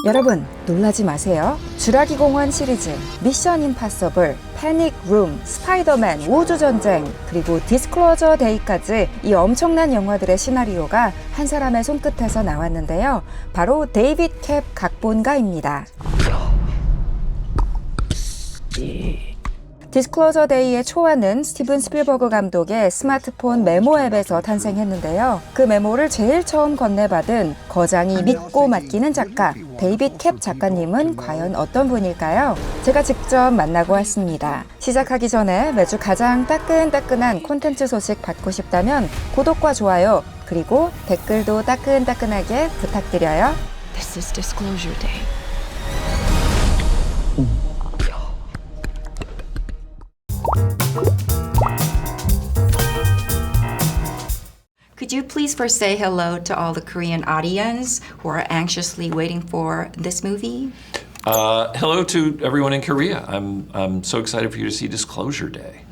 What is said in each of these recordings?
여러분 놀라지 마세요. 주라기 공원 시리즈, 미션 임파서블, 패닉 룸, 스파이더맨, 우주전쟁, 그리고 디스클로저 데이까지 이 엄청난 영화들의 시나리오가 한 사람의 손끝에서 나왔는데요. 바로 데이빗 캡 각본가입니다. 디스클로저 데이의 초안은 스티븐 스필버그 감독의 스마트폰 메모 앱에서 탄생했는데요. 그 메모를 제일 처음 건네받은 거장이 믿고 맡기는 작가 데이빗 캡 작가님은 과연 어떤 분일까요? 제가 직접 만나고 왔습니다. 시작하기 전에 매주 가장 따끈따끈한 콘텐츠 소식 받고 싶다면 구독과 좋아요, 그리고 댓글도 따끈따끈하게 부탁드려요. This is Disclosure Day. Could you please first say hello to all the Korean audience who are anxiously waiting for this movie? Hello to everyone in Korea. I'm so excited for you to see Disclosure Day.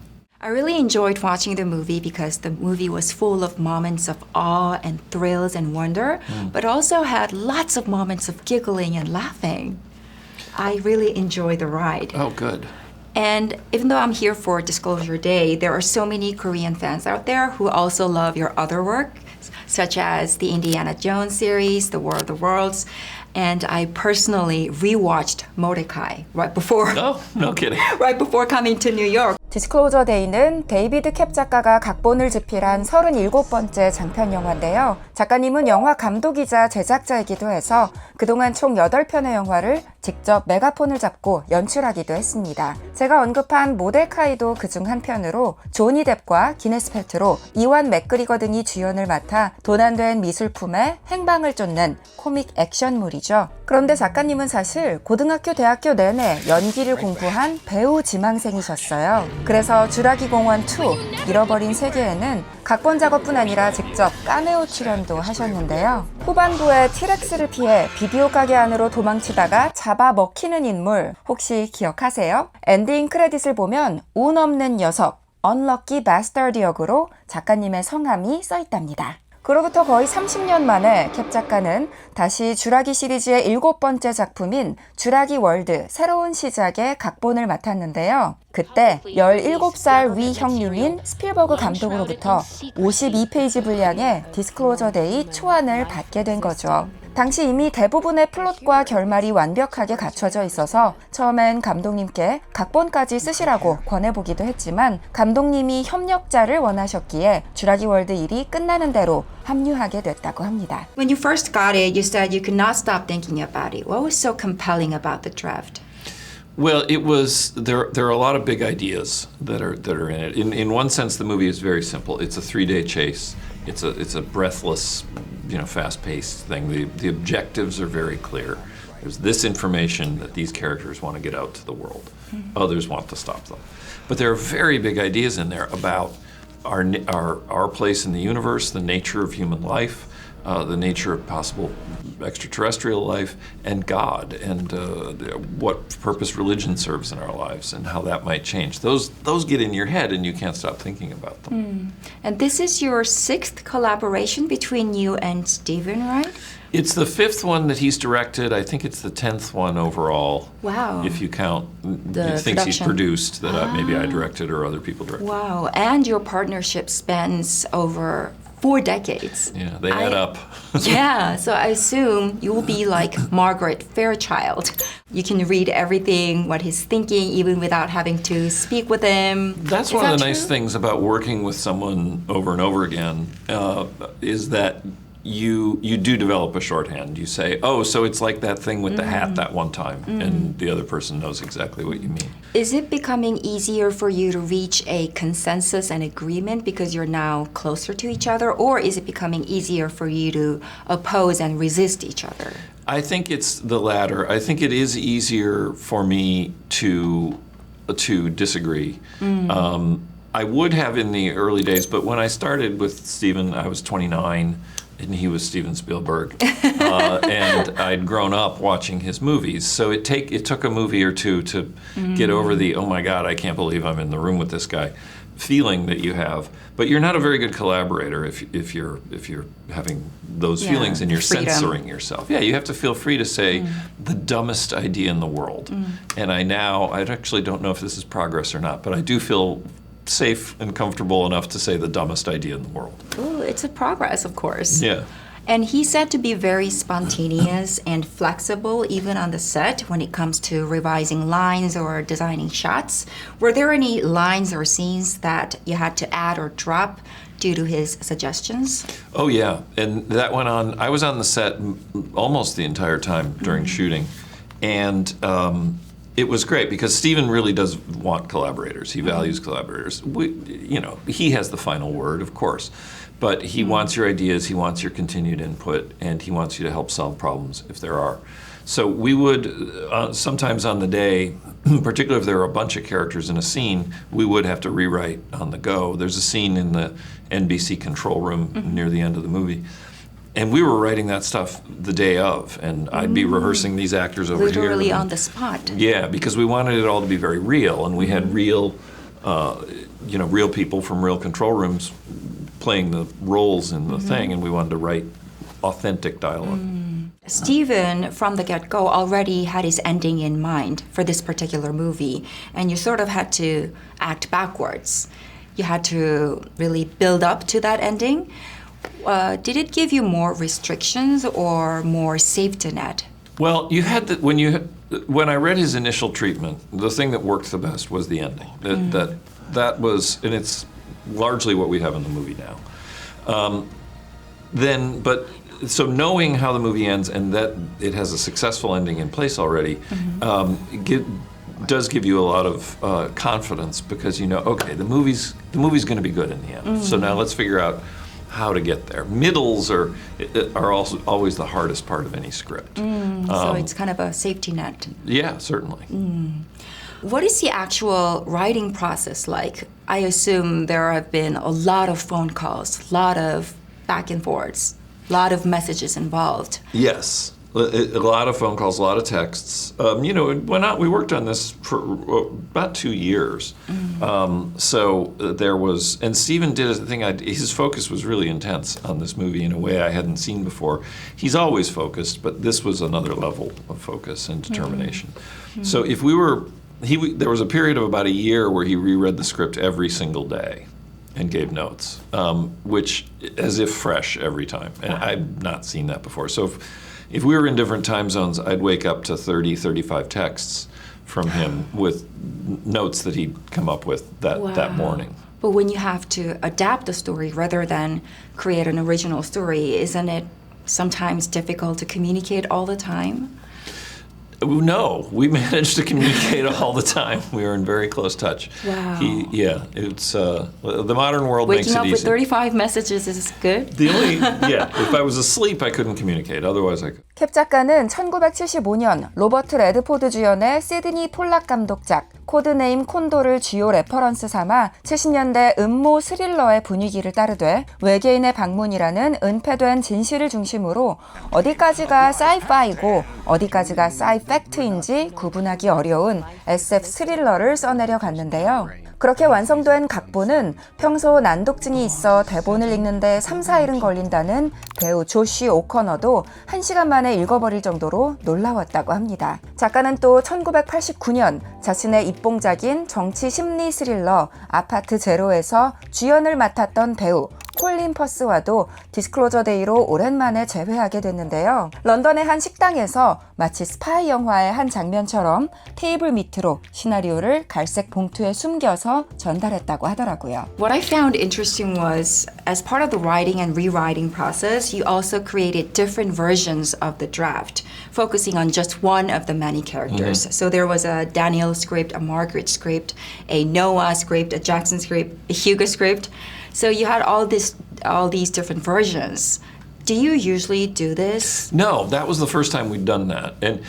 I really enjoyed watching the movie because the movie was full of moments of awe and thrills and wonder, but also had lots of moments of giggling and laughing. I really enjoyed the ride. Oh, good. And even though I'm here for Disclosure Day, there are so many Korean fans out there who also love your other work, such as the Indiana Jones series, The War of the Worlds, and I personally rewatched Mordecai right before Oh, no kidding. right before coming to New York. 디스클로저 데이는 데이비드 캡 작가가 각본을 집필한 37번째 장편 영화인데요. 작가님은 영화 감독이자 제작자이기도 해서 그동안 총 8편의 영화를 직접 메가폰을 잡고 연출하기도 했습니다. 제가 언급한 모데카이도 그중 한 편으로 조니 뎁과 기네스 펠트로, 이완 맥그리거 등이 주연을 맡아 도난된 미술품에 행방을 쫓는 코믹 액션물이죠. 그런데 작가님은 사실 고등학교, 대학교 내내 연기를 공부한 배우 지망생이셨어요. 그래서 주라기 공원 2, 잃어버린 세계에는 각본 작업뿐 아니라 직접 카메오 출연도 하셨는데요. 후반부에 티렉스를 피해 비디오 가게 안으로 도망치다가 잡아먹히는 인물 혹시 기억하세요? 엔딩 크레딧을 보면 운 없는 녀석, Unlucky Bastard 역으로 작가님의 성함이 써있답니다. 그로부터 거의 30년 만에 캡 작가는 다시 주라기 시리즈의 7번째 작품인 주라기 월드 새로운 시작의 각본을 맡았는데요. 그때 17살 위 형님인 스필버그 감독으로부터 52페이지 분량의 디스클로저 데이 초안을 받게 된 거죠. 당시 이미 대부분의 플롯과 결말이 완벽하게 갖춰져 있어서 처음엔 감독님께 각본까지 쓰시라고 권해보기도 했지만 감독님이 협력자를 원하셨기에 주라기 월드 일이 끝나는 대로 합류하게 됐다고 합니다. When you first got it, you said you could not stop thinking about it. What was so compelling about the draft? Well, it was there are a lot of big ideas that are in it. In one sense, the movie is very simple. It's a 3-day chase. It's a breathless, fast-paced thing. The objectives are very clear. There's this information that these characters want to get out to the world. Others want to stop them. But there are very big ideas in there about our place in the universe, the nature of human life, the nature of possible extraterrestrial life, and God, and what purpose religion serves in our lives, and how that might change. Those get in your head, and you can't stop thinking about them. And this is your 6th collaboration between you and Steven, right? It's the 5th one that he's directed. I think it's the 10th one overall. Wow. If you count The things he's production. produced that maybe I directed or other people directed. Wow. And your partnership spans over 4 decades. Yeah, they add up. Yeah, so I assume you will be like Margaret Fairchild. You can read everything, what he's thinking, even without having to speak with him. That's one of the nice things about working with someone over and over again, is that you do develop a shorthand. You say, oh, so it's like that thing with the hat that one time, and the other person knows exactly what you mean. Is it becoming easier for you to reach a consensus and agreement because you're now closer to each other, or is it becoming easier for you to oppose and resist each other? I think it's the latter. I think it is easier for me to disagree. I would have in the early days, but when I started with Steven, I was 29. And he was Steven Spielberg, and I'd grown up watching his movies. So it took a movie or two to get over the, oh my God, I can't believe I'm in the room with this guy. feeling that you have, but you're not a very good collaborator if you're having those feelings and you're censoring yourself. Yeah, you have to feel free to say the dumbest idea in the world. And I actually don't know if this is progress or not, but I do feel safe and comfortable enough to say the dumbest idea in the world. Oh, it's a progress, of course. Yeah. And he's said to be very spontaneous and flexible even on the set when it comes to revising lines or designing shots. Were there any lines or scenes that you had to add or drop due to his suggestions? Oh yeah, and that went on. I was on the set almost the entire time during shooting, and it was great because Steven really does want collaborators. He values collaborators. He has the final word, of course. But he wants your ideas, he wants your continued input, and he wants you to help solve problems if there are. So we would, sometimes on the day, particularly if there were a bunch of characters in a scene, we would have to rewrite on the go. There's a scene in the NBC control room near the end of the movie. And we were writing that stuff the day of, and I'd be rehearsing these actors over here. Literally on the spot. Yeah, because we wanted it all to be very real, and we had real people from real control rooms playing the roles in the thing, and we wanted to write authentic dialogue. Steven, from the get-go, already had his ending in mind for this particular movie, and you sort of had to act backwards. You had to really build up to that ending. Did it give you more restrictions or more safety net? Well, you had when I read his initial treatment, the thing that worked the best was the ending. That was, and it's largely what we have in the movie now. So knowing how the movie ends and that it has a successful ending in place already, does give you a lot of confidence because okay, the movie's going to be good in the end. So now let's figure out how to get there. Middles are also always the hardest part of any script. So it's kind of a safety net. Yeah, certainly. What is the actual writing process like? I assume there have been a lot of phone calls, a lot of back and forths, a lot of messages involved. Yes, a lot of phone calls, a lot of texts. We worked on this for about 2 years. So there was, and Steven did a thing, his focus was really intense on this movie in a way I hadn't seen before. He's always focused, but this was another level of focus and determination. So if there was a period of about a year where he reread the script every single day and gave notes, which as if fresh every time. And I'd not seen that before. So if we were in different time zones, I'd wake up to 30, 35 texts from him with notes that he'd come up with that morning. But when you have to adapt the story rather than create an original story, isn't it sometimes difficult to communicate all the time? No, we managed to communicate all the time. We were in very close touch. Wow. It's the modern world Waking makes it up easy. with 35 messages is good. If I was asleep, I couldn't communicate. Otherwise, I could. 캡 작가는 1975년 로버트 레드포드 주연의 시드니 폴락 감독작 코드네임 콘도를 주요 레퍼런스 삼아 70년대 음모 스릴러의 분위기를 따르되 외계인의 방문이라는 은폐된 진실을 중심으로 어디까지가 사이파이고 어디까지가 사이팩트인지 구분하기 어려운 SF 스릴러를 써내려 갔는데요. 그렇게 완성된 각본은 평소 난독증이 있어 대본을 읽는데 3, 4일은 걸린다는 배우 조시 오커너도 1시간 만에 읽어버릴 정도로 놀라웠다고 합니다. 작가는 또 1989년 자신의 입봉작인 정치 심리 스릴러 아파트 제로에서 주연을 맡았던 배우 콜린 퍼스와도 디스클로저 데이로 오랜만에 재회하게 됐는데요. 런던의 한 식당에서 마치 스파이 영화의 한 장면처럼 테이블 밑으로 시나리오를 갈색 봉투에 숨겨서 전달했다고 하더라고요. What I found interesting was, as part of the writing and rewriting process, you also created different versions of the draft, focusing on just one of the many characters. So there was a Daniel script, a Margaret script, a Noah script, a Jackson script, a Hugo script. So you had all these different versions. Do you usually do this? No, that was the first time we'd done that. And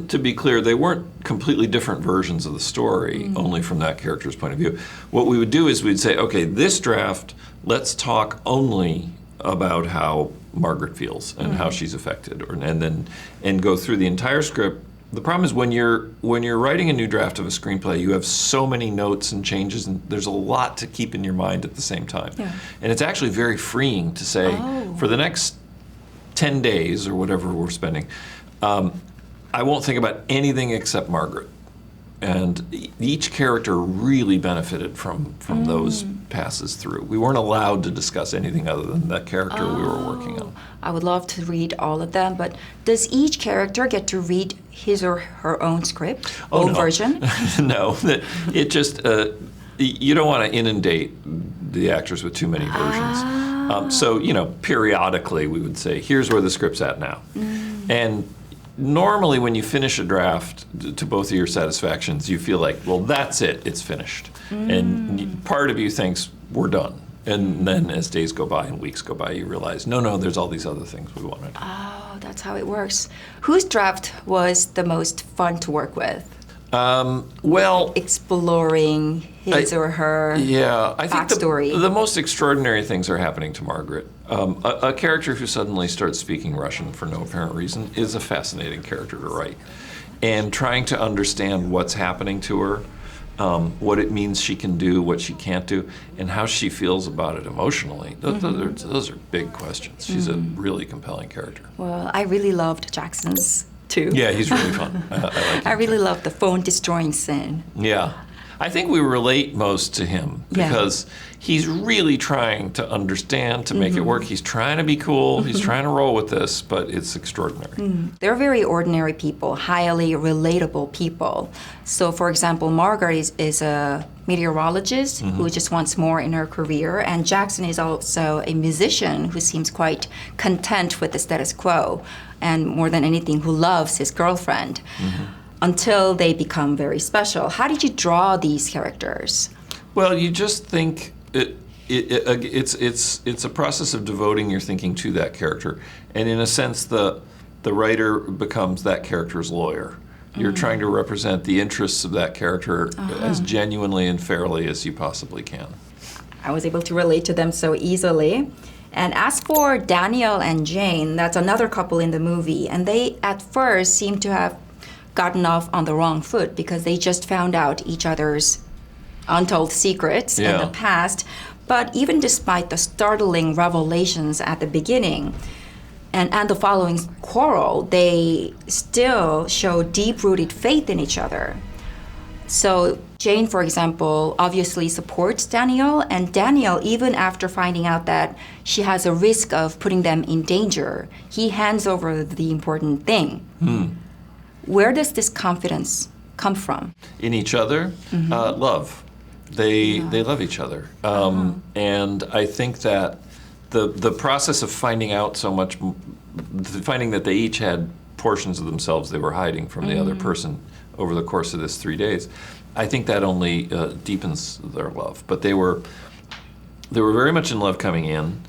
to be clear, they weren't completely different versions of the story, only from that character's point of view. What we would do is we'd say, okay, this draft, let's talk only about how Margaret feels and how she's affected, and go through the entire script The problem is when you're writing a new draft of a screenplay, you have so many notes and changes, and there's a lot to keep in your mind at the same time. Yeah. And it's actually very freeing to say, for the next 10 days or whatever we're spending, I won't think about anything except Margaret. And each character really benefited from those passes through. We weren't allowed to discuss anything other than that character we were working on. I would love to read all of them, but does each character get to read his or her own script, own version? No, it just, you don't want to inundate the actors with too many versions. So, you know, periodically we would say, here's where the script's at now. And normally when you finish a draft to both of your satisfactions, you feel like, well, that's it, it's finished. And part of you thinks, we're done. And then as days go by and weeks go by, you realize, no, there's all these other things we wanted. Oh, that's how it works. Whose draft was the most fun to work with? Well, exploring his or her I think backstory. the most extraordinary things are happening to Margaret. A character who suddenly starts speaking Russian for no apparent reason is a fascinating character to write. And trying to understand what's happening to her, what it means she can do, what she can't do, and how she feels about it emotionally. Those are big questions. She's a really compelling character. Well, I really loved Jackson's too. Yeah, he's really fun. I like him. I really loved the phone destroying scene. Yeah. I think we relate most to him because he's really trying to understand, to make it work. He's trying to be cool. He's trying to roll with this, but it's extraordinary. They're very ordinary people, highly relatable people. So, for example, Margaret is a meteorologist who just wants more in her career, and Jackson is also a musician who seems quite content with the status quo, and more than anything, who loves his girlfriend. Until they become very special. How did you draw these characters? Well, you just think it's a process of devoting your thinking to that character, and in a sense, the writer becomes that character's lawyer. You're trying to represent the interests of that character as genuinely and fairly as you possibly can. I was able to relate to them so easily. And as for Daniel and Jane, that's another couple in the movie, and they at first seem to have gotten off on the wrong foot because they just found out each other's untold secrets in the past. But even despite the startling revelations at the beginning and the following quarrel, they still show deep-rooted faith in each other. So Jane, for example, obviously supports Daniel, and Daniel, even after finding out that she has a risk of putting them in danger, he hands over the important thing. Where does this confidence come from? In each other, love. They love each other, and I think that the process of finding out so much, finding that they each had portions of themselves they were hiding from the other person over the course of this 3 days, I think that only deepens their love. But they were very much in love coming in.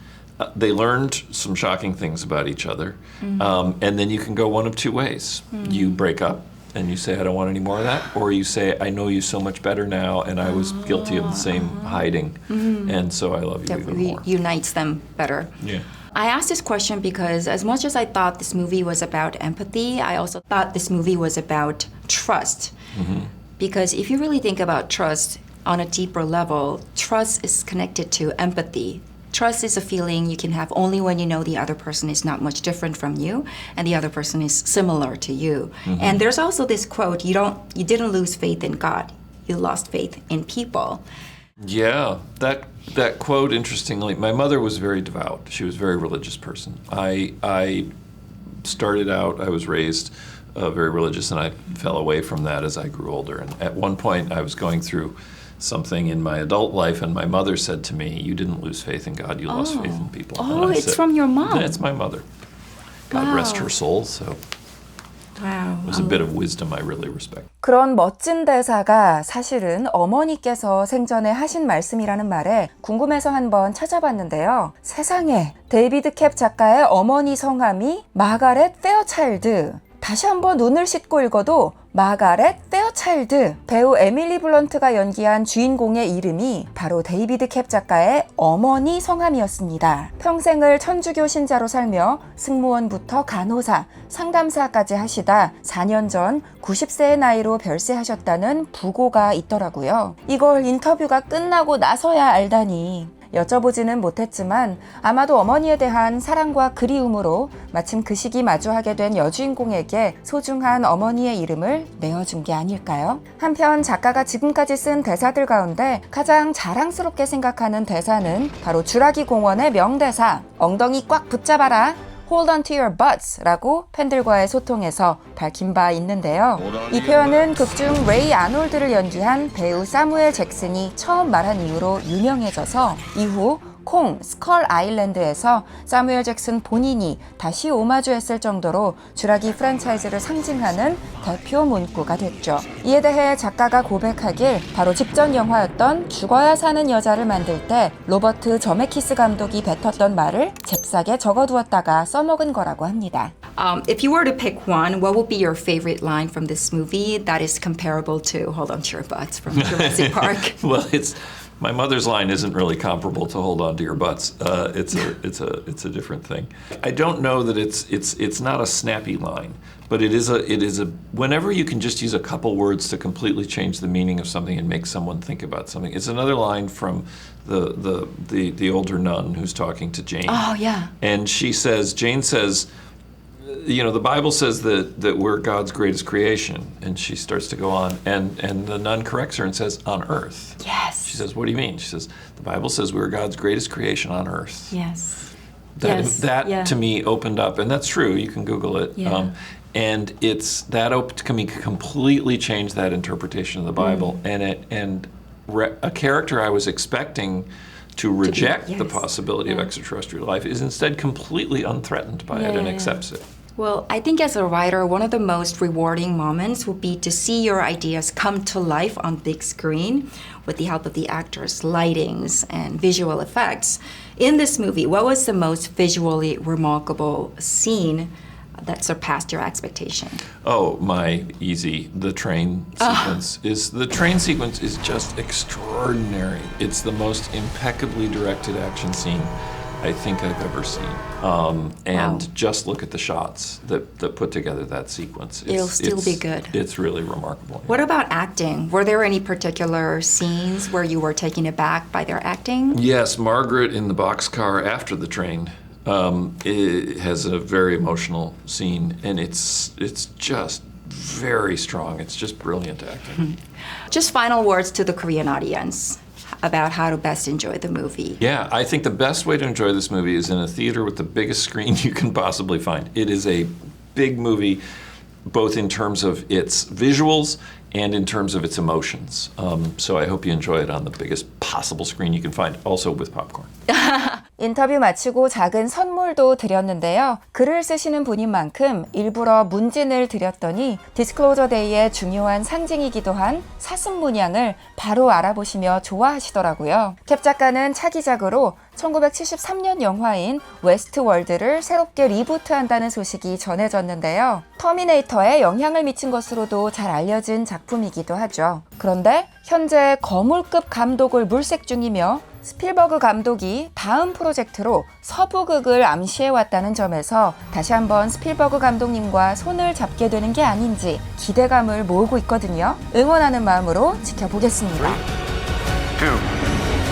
They learned some shocking things about each other, and then you can go one of two ways. You break up and you say, I don't want any more of that, or you say, I know you so much better now, and I was guilty of the same hiding, and so I love you even more. Unites them better. Yeah. I asked this question because as much as I thought this movie was about empathy, I also thought this movie was about trust. Because if you really think about trust on a deeper level, trust is connected to empathy. Trust is a feeling you can have only when you know the other person is not much different from you and the other person is similar to you. And there's also this quote, you didn't lose faith in God, you lost faith in people. Yeah, that quote, interestingly, my mother was very devout. She was a very religious person. I started out, I was raised very religious, and I fell away from that as I grew older. And at one point, I was going through something in my adult life, and my mother said to me, you didn't lose faith in God, you lost faith in people. Oh, it's from your mom. It's my mother. God rest her soul, so it was a bit of wisdom I really respect. 그런 멋진 대사가 사실은 어머니께서 생전에 하신 말씀이라는 말에 궁금해서 한번 찾아봤는데요. 세상에, 데이비드 캡 작가의 어머니 성함이 마가렛 페어차일드. 다시 한번 눈을 씻고 읽어도 마가렛 페어차일드, 배우 에밀리 블런트가 연기한 주인공의 이름이 바로 데이비드 캡 작가의 어머니 성함이었습니다. 평생을 천주교 신자로 살며 승무원부터 간호사, 상담사까지 하시다 4년 전 90세의 나이로 별세하셨다는 부고가 있더라고요. 이걸 인터뷰가 끝나고 나서야 알다니. 여쭤보지는 못했지만 아마도 어머니에 대한 사랑과 그리움으로 마침 그 시기 마주하게 된 여주인공에게 소중한 어머니의 이름을 내어준 게 아닐까요? 한편 작가가 지금까지 쓴 대사들 가운데 가장 자랑스럽게 생각하는 대사는 바로 주라기 공원의 명대사 엉덩이 꽉 붙잡아라 Hold on to your butts 라고 팬들과의 소통에서 밝힌 바 있는데요. 이 표현은 극중 레이 아놀드를 연기한 배우 사무엘 잭슨이 처음 말한 이후로 유명해져서 이후 콩, 스컬 아일랜드에서 사무엘 잭슨 본인이 다시 오마주했을 정도로 주라기 프랜차이즈를 상징하는 대표 문구가 됐죠. 이에 대해 작가가 고백하길 바로 직전 영화였던 죽어야 사는 여자를 만들 때 로버트 저메키스 감독이 뱉었던 말을 잽싸게 적어두었다가 써먹은 거라고 합니다. If you were to pick one, what would be your favorite line from this movie that is comparable to Hold On To Your Butts from Jurassic Park? Well, my mother's line isn't really comparable to "Hold on to your butts." It's a different thing. I don't know that it's not a snappy line, but it is a. Whenever you can just use a couple words to completely change the meaning of something and make someone think about something. It's another line from the older nun who's talking to Jane. Oh yeah. And Jane says. You know, the Bible says that we're God's greatest creation, and she starts to go on, and the nun corrects her and says, on earth. Yes. She says, what do you mean? She says, the Bible says we're God's greatest creation on earth. Yes. That yeah. to me opened up, and that's true, you can Google it. Yeah. And completely changed that interpretation of the Bible, and a character I was expecting to reject the possibility of extraterrestrial life is instead completely unthreatened by it and accepts it. Well, I think as a writer, one of the most rewarding moments would be to see your ideas come to life on big screen with the help of the actors, lightings, and visual effects. In this movie, what was the most visually remarkable scene that surpassed your expectation? Oh, the train sequence the train sequence is just extraordinary. It's the most impeccably directed action scene I think I've ever seen. Just look at the shots that put together that sequence. It'll still be good. It's really remarkable. What about acting? Were there any particular scenes where you were taken aback by their acting? Yes, Margaret in the boxcar after the train. It has a very emotional scene, and it's just very strong. It's just brilliant acting. Just final words to the Korean audience about how to best enjoy the movie. Yeah, I think the best way to enjoy this movie is in a theater with the biggest screen you can possibly find. It is a big movie, both in terms of its visuals and in terms of its emotions. So I hope you enjoy it on the biggest possible screen you can find, also with popcorn. 인터뷰 마치고 작은 선물도 드렸는데요. 글을 쓰시는 분인 만큼 일부러 문진을 드렸더니 디스클로저 데이의 중요한 상징이기도 한 사슴 문양을 바로 알아보시며 좋아하시더라고요. 캡 작가는 차기작으로 1973년 영화인 웨스트월드를 새롭게 리부트한다는 소식이 전해졌는데요. 터미네이터에 영향을 미친 것으로도 잘 알려진 작품이기도 하죠. 그런데 현재 거물급 감독을 물색 중이며 스필버그 감독이 다음 프로젝트로 서부극을 암시해왔다는 점에서 다시 한번 스필버그 감독님과 손을 잡게 되는 게 아닌지 기대감을 모으고 있거든요. 응원하는 마음으로 지켜보겠습니다. 3, 2,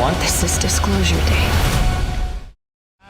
1. This is Disclosure Day.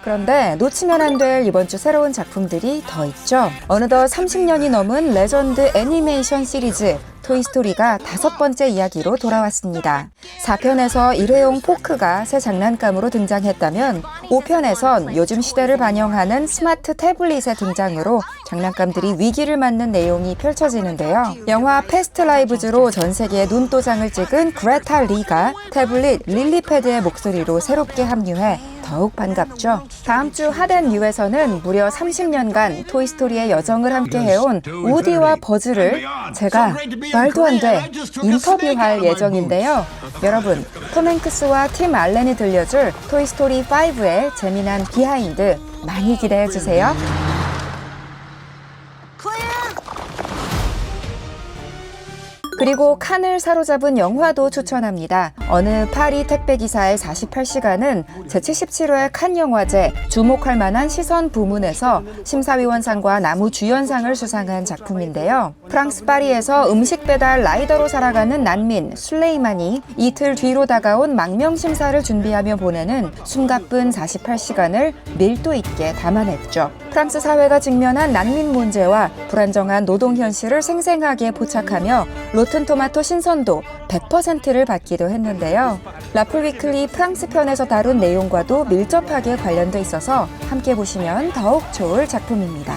그런데 놓치면 안 될 이번 주 새로운 작품들이 더 있죠. 어느덧 30년이 넘은 레전드 애니메이션 시리즈 토이스토리가 5번째 이야기로 돌아왔습니다. 4편에서 일회용 포크가 새 장난감으로 등장했다면 5편에선 요즘 시대를 반영하는 스마트 태블릿의 등장으로 장난감들이 위기를 맞는 내용이 펼쳐지는데요. 영화 패스트 라이브즈로 전 세계에 눈도장을 찍은 그레타 리가 태블릿 릴리패드의 목소리로 새롭게 합류해 더욱 반갑죠. 다음 주 핫앤뉴에서는 무려 30년간 토이스토리의 여정을 함께 해온 우디와 버즈를 제가 말도 안 돼 인터뷰할 예정인데요. 여러분, 톰 행크스와 팀 알렌이 들려줄 토이스토리 5의 재미난 비하인드 많이 기대해주세요. Clear! 그리고 칸을 사로잡은 영화도 추천합니다. 어느 파리 택배기사의 48시간은 제77회 칸 영화제 주목할 만한 시선 부문에서 심사위원상과 나무주연상을 수상한 작품인데요. 프랑스 파리에서 음식 배달 라이더로 살아가는 난민 술레이만이 이틀 뒤로 다가온 망명 심사를 준비하며 보내는 숨가쁜 48시간을 밀도 있게 담아냈죠. 프랑스 사회가 직면한 난민 문제와 불안정한 노동 현실을 생생하게 포착하며 로튼토마토 신선도 100%를 받기도 했는데요. 라플위클리 프랑스 편에서 다룬 내용과도 밀접하게 관련돼 있어서 함께 보시면 더욱 좋을 작품입니다.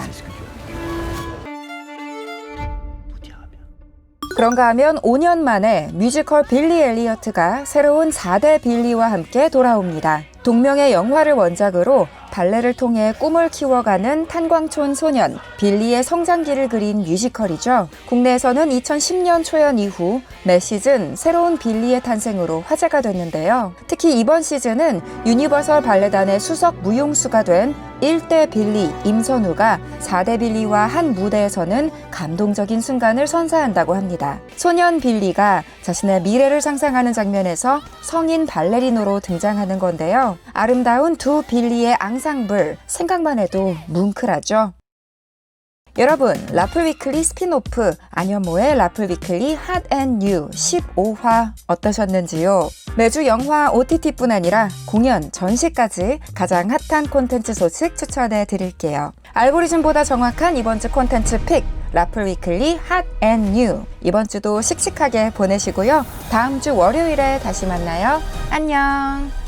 그런가 하면 5년 만에 뮤지컬 빌리 엘리어트가 새로운 4대 빌리와 함께 돌아옵니다. 동명의 영화를 원작으로 발레를 통해 꿈을 키워가는 탄광촌 소년 빌리의 성장기를 그린 뮤지컬이죠. 국내에서는 2010년 초연 이후 매 시즌 새로운 빌리의 탄생으로 화제가 됐는데요. 특히 이번 시즌은 유니버설 발레단의 수석 무용수가 된 1대 빌리 임선우가 4대 빌리와 한 무대에서는 감동적인 순간을 선사한다고 합니다. 소년 빌리가 자신의 미래를 상상하는 장면에서 성인 발레리노로 등장하는 건데요. 아름다운 두 빌리의 앙상블, 생각만 해도 뭉클하죠. 여러분, 라플위클리 스핀오프 안현모의 라플위클리 핫앤뉴 15화 어떠셨는지요? 매주 영화 OTT뿐 아니라 공연, 전시까지 가장 핫한 콘텐츠 소식 추천해 드릴게요. 알고리즘보다 정확한 이번 주 콘텐츠 픽, 라플위클리 핫앤뉴. 이번 주도 씩씩하게 보내시고요. 다음 주 월요일에 다시 만나요. 안녕.